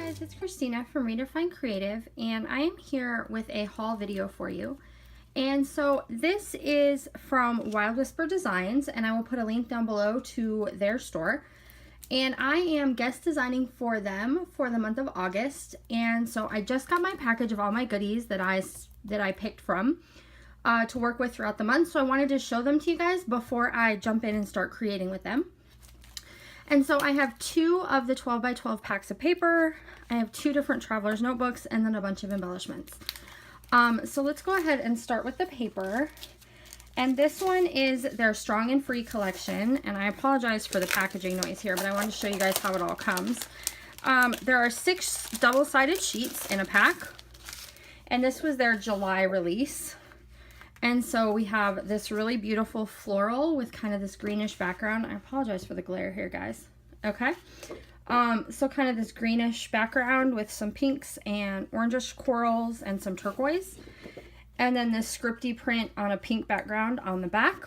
guys, it's Christina from Redefine Creative, and I am here with a haul video for you. And so this is from Wild Whisper Designs, and I will put a link down below to their store. And I am guest designing for them for the month of August. And so I just got my package of all my goodies that I picked from to work with throughout the month. So I wanted to show them to you guys before I jump in and start creating with them. And so I have 2 of the 12 by 12 packs of paper. I have 2 different traveler's notebooks and then a bunch of embellishments. So let's go ahead and start with the paper. And this one is their Strong and Free collection. And I apologize for the packaging noise here, but I wanted to show you guys how it all comes. There are 6 double-sided sheets in a pack. And this was their July release. And so we have this really beautiful floral with kind of this greenish background. I apologize for the glare here, guys. Okay. So kind of this greenish background with some pinks and orangish corals and some turquoise. And then this scripty print on a pink background on the back.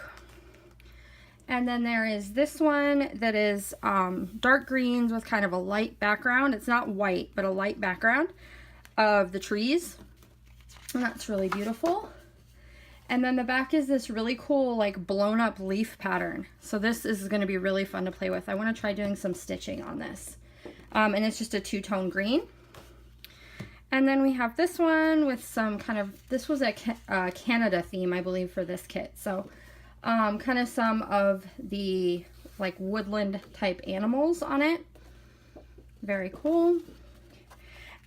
And then there is this one that is dark greens with kind of a light background. It's not white, but a light background of the trees. And that's really beautiful. And then the back is this really cool, like, blown up leaf pattern. So this is going to be really fun to play with. I want to try doing some stitching on this. And it's just a 2-tone green. And then we have this one with some kind of, this was a Canada theme, I believe, for this kit. So kind of some of the, like, woodland type animals on it. Very cool.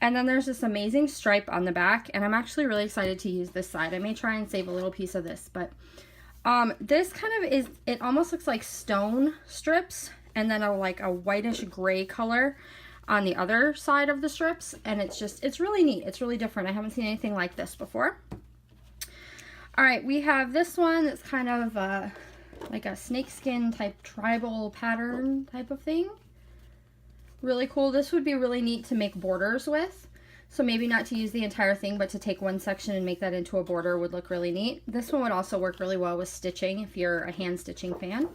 And then there's this amazing stripe on the back, and I'm actually really excited to use this side. I may try and save a little piece of this, but this kind of is, it almost looks like stone strips, and then like a whitish gray color on the other side of the strips, and it's really neat. It's really different. I haven't seen anything like this before. All right, we have this one that's kind of like a snakeskin type tribal pattern type of thing. Really cool. This would be really neat to make borders with. So maybe not to use the entire thing, but to take one section and make that into a border would look really neat. This one would also work really well with stitching if you're a hand stitching fan.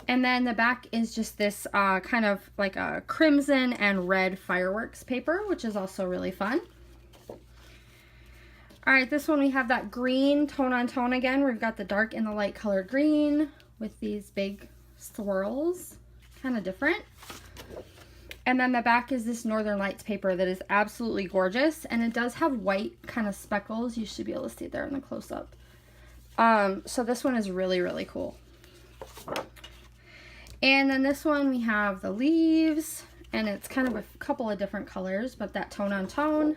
And then the back is just this kind of like a crimson and red fireworks paper, which is also really fun. All right, this one we have that green tone on tone again. We've got the dark and the light colored green with these big swirls, kind of different. And then the back is this Northern Lights paper that is absolutely gorgeous. And it does have white kind of speckles. You should be able to see it there in the close-up. So this one is really, really cool. And then this one we have the leaves. And it's kind of a couple of different colors, but that tone on tone.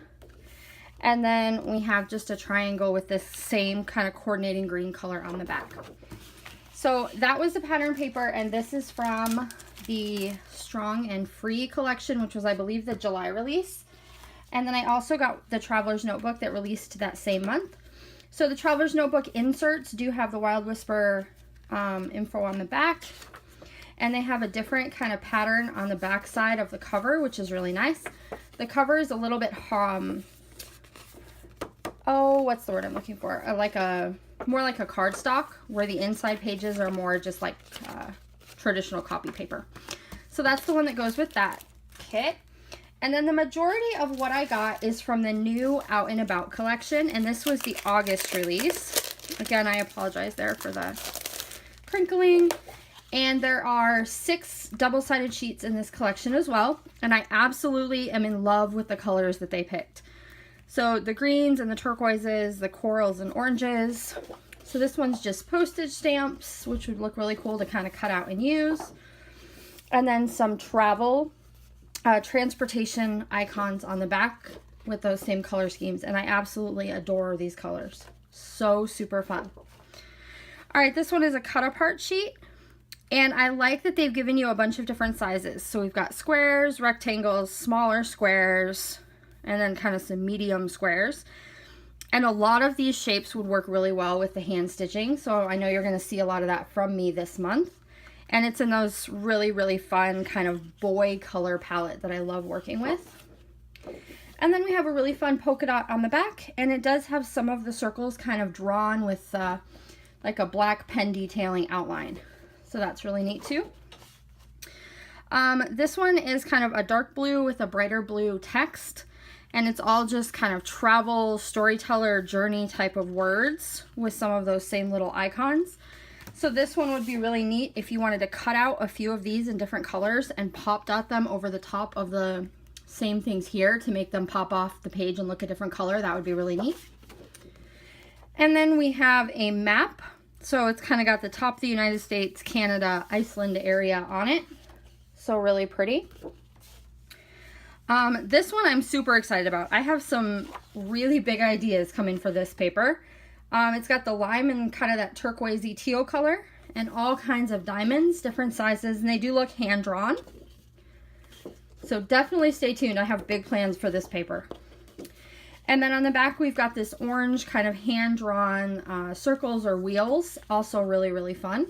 And then we have just a triangle with this same kind of coordinating green color on the back. So that was the pattern paper, and this is from the Strong and Free collection, which was, I believe, the July release. And then I also got the Traveler's Notebook that released that same month. So the Traveler's Notebook inserts do have the Wild Whisper info on the back. And they have a different kind of pattern on the back side of the cover, which is really nice. The cover is a little bit, oh, what's the word I'm looking for? More like a cardstock, where the inside pages are more just like traditional copy paper. So that's the one that goes with that kit. And then the majority of what I got is from the new Out and About collection, and this was the August release. Again, I apologize there for the crinkling. And there are 6 double-sided sheets in this collection as well, and I absolutely am in love with the colors that they picked. So the greens and the turquoises, the corals and oranges. So this one's just postage stamps, which would look really cool to kind of cut out and use. And then some travel, transportation icons on the back with those same color schemes. And I absolutely adore these colors. So super fun. All right, this one is a cut apart sheet. And I like that they've given you a bunch of different sizes. So we've got squares, rectangles, smaller squares, and then kind of some medium squares. And a lot of these shapes would work really well with the hand stitching. So I know you're going to see a lot of that from me this month. And it's in those really, really fun kind of boy color palette that I love working with. And then we have a really fun polka dot on the back. And it does have some of the circles kind of drawn with like a black pen detailing outline. So that's really neat too. This one is kind of a dark blue with a brighter blue text, and it's all just kind of travel, storyteller, journey type of words with some of those same little icons. So this one would be really neat if you wanted to cut out a few of these in different colors and pop dot them over the top of the same things here to make them pop off the page and look a different color. That would be really neat. And then we have a map. So it's kind of got the top of the United States, Canada, Iceland area on it. So really pretty. This one I'm super excited about. I have some really big ideas coming for this paper. It's got the lime and kind of that turquoisey teal color and all kinds of diamonds, different sizes, and they do look hand-drawn. So definitely stay tuned. I have big plans for this paper. And then on the back, we've got this orange kind of hand-drawn circles or wheels. Also really, really fun.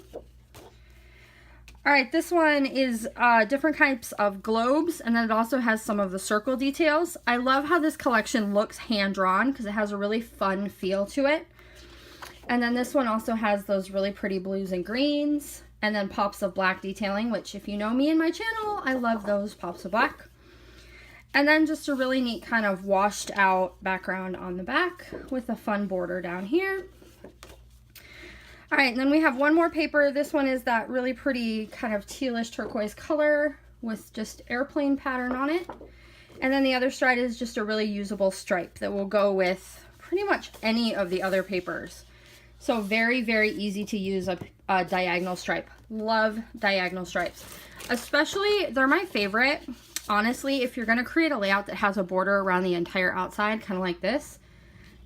All right, this one is different types of globes, and then it also has some of the circle details. I love how this collection looks hand-drawn because it has a really fun feel to it. And then this one also has those really pretty blues and greens, and then pops of black detailing, which if you know me and my channel, I love those pops of black. And then just a really neat kind of washed out background on the back with a fun border down here. All right, and then we have one more paper. This one is that really pretty kind of tealish turquoise color with just airplane pattern on it. And then the other side is just a really usable stripe that will go with pretty much any of the other papers. So very, very easy to use a diagonal stripe. Love diagonal stripes. Especially, they're my favorite. Honestly, if you're gonna create a layout that has a border around the entire outside, kind of like this,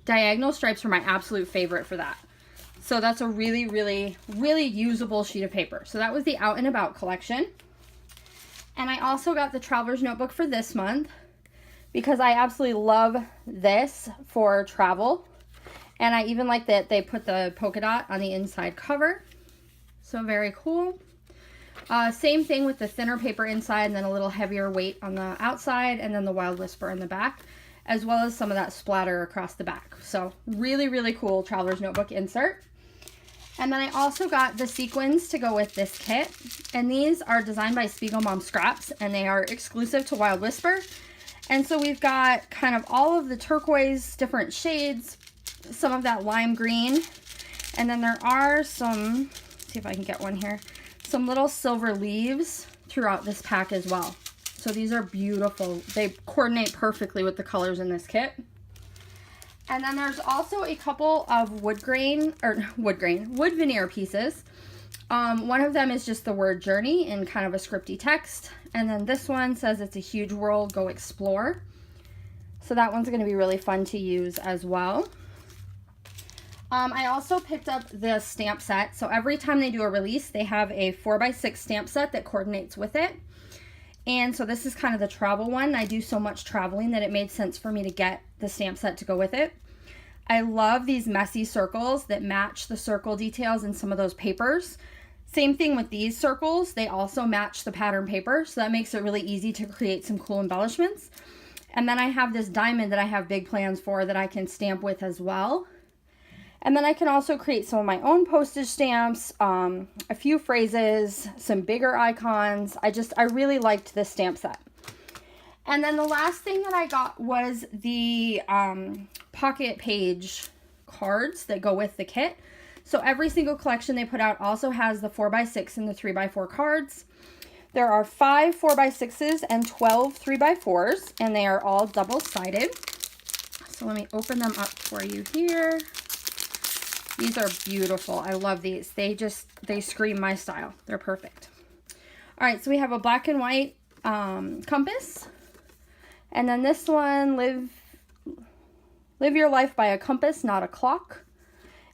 diagonal stripes are my absolute favorite for that. So that's a really, really, really usable sheet of paper. So that was the Out and About collection. And I also got the Traveler's Notebook for this month because I absolutely love this for travel. And I even like that they put the polka dot on the inside cover. So very cool. Same thing with the thinner paper inside and then a little heavier weight on the outside and then the Wild Whisper in the back, as well as some of that splatter across the back. So really, really cool Traveler's Notebook insert. And then I also got the sequins to go with this kit. And these are designed by Spiegel Mom Scraps, and they are exclusive to Wild Whisper. And so we've got kind of all of the turquoise, different shades, some of that lime green. And then there are some, let's see if I can get one here, some little silver leaves throughout this pack as well. So these are beautiful. They coordinate perfectly with the colors in this kit. And then there's also a couple of wood veneer pieces. One of them is just the word journey in kind of a scripty text. And then this one says it's a huge world, go explore. So that one's gonna be really fun to use as well. I also picked up the stamp set. So every time they do a release, they have a 4x6 stamp set that coordinates with it. And so this is kind of the travel one. I do so much traveling that it made sense for me to get the stamp set to go with it. I love these messy circles that match the circle details in some of those papers. Same thing with these circles. They also match the pattern paper, so that makes it really easy to create some cool embellishments. And then I have this diamond that I have big plans for that I can stamp with as well. And then I can also create some of my own postage stamps, a few phrases, some bigger icons. I really liked this stamp set. And then the last thing that I got was the pocket page cards that go with the kit. So every single collection they put out also has the 4x6 and the 3x4 cards. There are 5 4x6s and 12 3x4s, and they are all double-sided. So let me open them up for you here. These are beautiful. I love these. They scream my style. They're perfect. All right, so we have a black and white compass. And then this one, live your life by a compass, not a clock.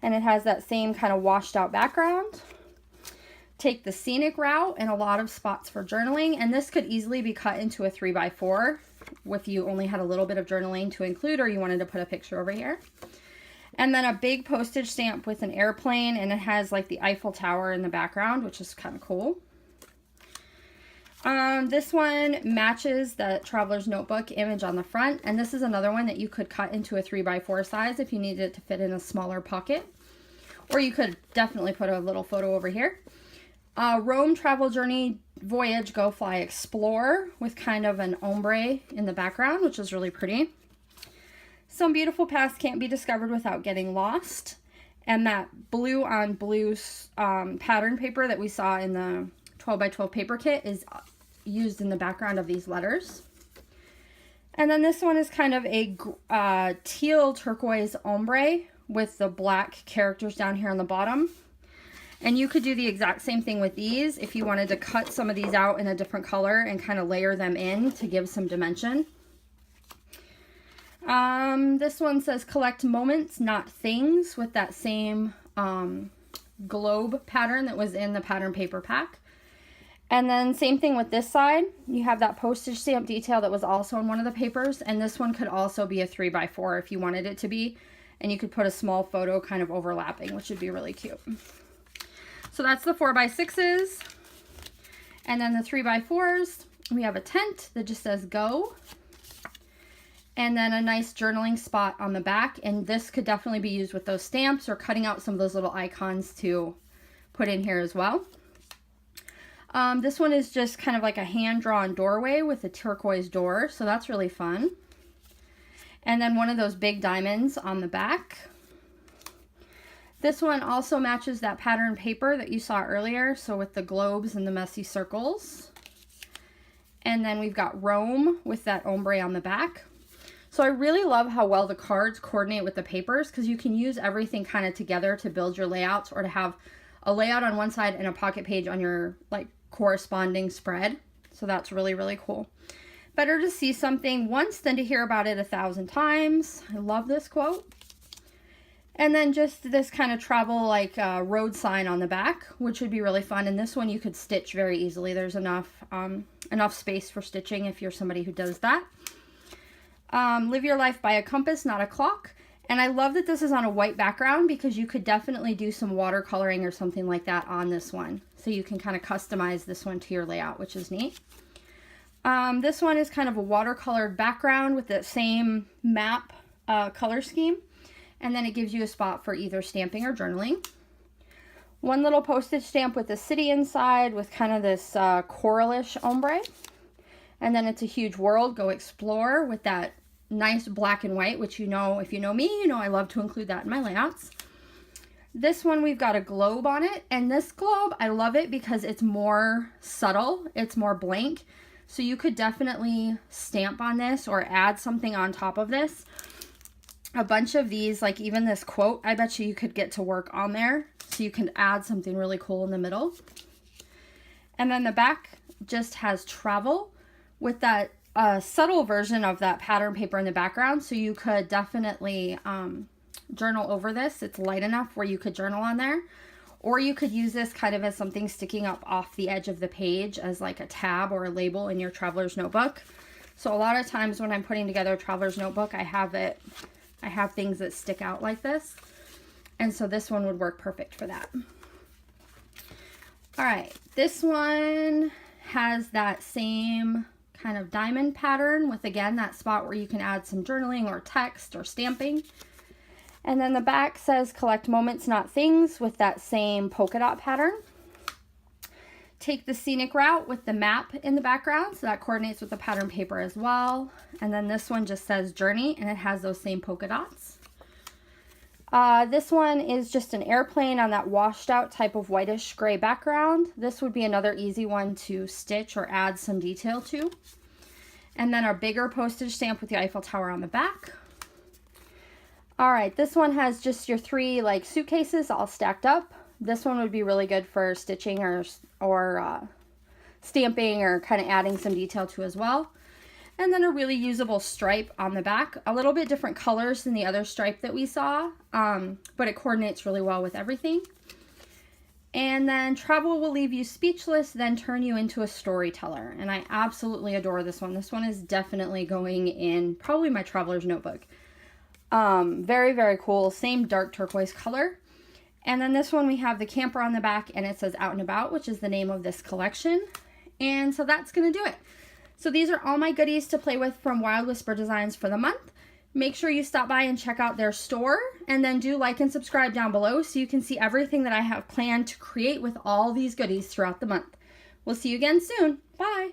And it has that same kind of washed out background. Take the scenic route and a lot of spots for journaling. And this could easily be cut into a 3x4 if you only had a little bit of journaling to include or you wanted to put a picture over here. And then a big postage stamp with an airplane, and it has like the Eiffel Tower in the background, which is kind of cool. This one matches the Traveler's Notebook image on the front, and this is another one that you could cut into a 3x4 size if you needed it to fit in a smaller pocket. Or you could definitely put a little photo over here. Roam, Travel, Journey, Voyage, Go, Fly, Explore with kind of an ombre in the background, which is really pretty. Some beautiful paths can't be discovered without getting lost. And that blue on blue pattern paper that we saw in the 12 by 12 paper kit is used in the background of these letters. And then this one is kind of a teal turquoise ombre with the black characters down here on the bottom. And you could do the exact same thing with these if you wanted to cut some of these out in a different color and kind of layer them in to give some dimension. This one says collect moments, not things, with that same globe pattern that was in the pattern paper pack. And then same thing with this side. You have that postage stamp detail that was also in one of the papers. And this one could also be a 3x4 if you wanted it to be. And you could put a small photo kind of overlapping, which would be really cute. So that's the 4x6s. And then the 3x4s, we have a tent that just says go. And then a nice journaling spot on the back. And this could definitely be used with those stamps or cutting out some of those little icons to put in here as well. This one is just kind of like a hand-drawn doorway with a turquoise door. So that's really fun. And then one of those big diamonds on the back. This one also matches that pattern paper that you saw earlier, so with the globes and the messy circles. And then we've got Rome with that ombre on the back. So I really love how well the cards coordinate with the papers, because you can use everything kind of together to build your layouts, or to have a layout on one side and a pocket page on your like corresponding spread. So that's really, really cool. Better to see something once than to hear about it 1,000 times. I love this quote. And then just this kind of travel like road sign on the back, which would be really fun. And this one you could stitch very easily. There's enough space for stitching if you're somebody who does that. Live your life by a compass, not a clock. And I love that this is on a white background, because you could definitely do some watercoloring or something like that on this one. So you can kind of customize this one to your layout, which is neat. This one is kind of a watercolored background with the same map color scheme. And then it gives you a spot for either stamping or journaling. One little postage stamp with a city inside with kind of this coralish ombre. And then it's a huge world, go explore, with that nice black and white, which, you know, if you know me, you know I love to include that in my layouts. This one, we've got a globe on it. And this globe, I love it because it's more subtle. It's more blank. So you could definitely stamp on this or add something on top of this. A bunch of these, like even this quote, I bet you could get to work on there. So you can add something really cool in the middle. And then the back just has travel with that subtle version of that pattern paper in the background. So you could definitely journal over this. It's light enough where you could journal on there. Or you could use this kind of as something sticking up off the edge of the page as like a tab or a label in your traveler's notebook. So a lot of times when I'm putting together a traveler's notebook, I have things that stick out like this. And so this one would work perfect for that. All right, this one has that same kind of diamond pattern with, again, that spot where you can add some journaling or text or stamping. And then the back says collect moments, not things, with that same polka dot pattern. Take the scenic route with the map in the background, so that coordinates with the pattern paper as well. And then this one just says journey, and it has those same polka dots. This one is just an airplane on that washed out type of whitish gray background. This would be another easy one to stitch or add some detail to. And then our bigger postage stamp with the Eiffel Tower on the back. All right, this one has just your 3 like suitcases all stacked up. This one would be really good for stitching or stamping or kind of adding some detail to as well. And then a really usable stripe on the back. A little bit different colors than the other stripe that we saw, but it coordinates really well with everything. And then travel will leave you speechless, then turn you into a storyteller. And I absolutely adore this one. This one is definitely going in probably my traveler's notebook. Very, very cool. Same dark turquoise color. And then this one, we have the camper on the back, and it says Out and About, which is the name of this collection. And so that's going to do it. So these are all my goodies to play with from Wild Whisper Designs for the month. Make sure you stop by and check out their store, and then do like and subscribe down below so you can see everything that I have planned to create with all these goodies throughout the month. We'll see you again soon. Bye.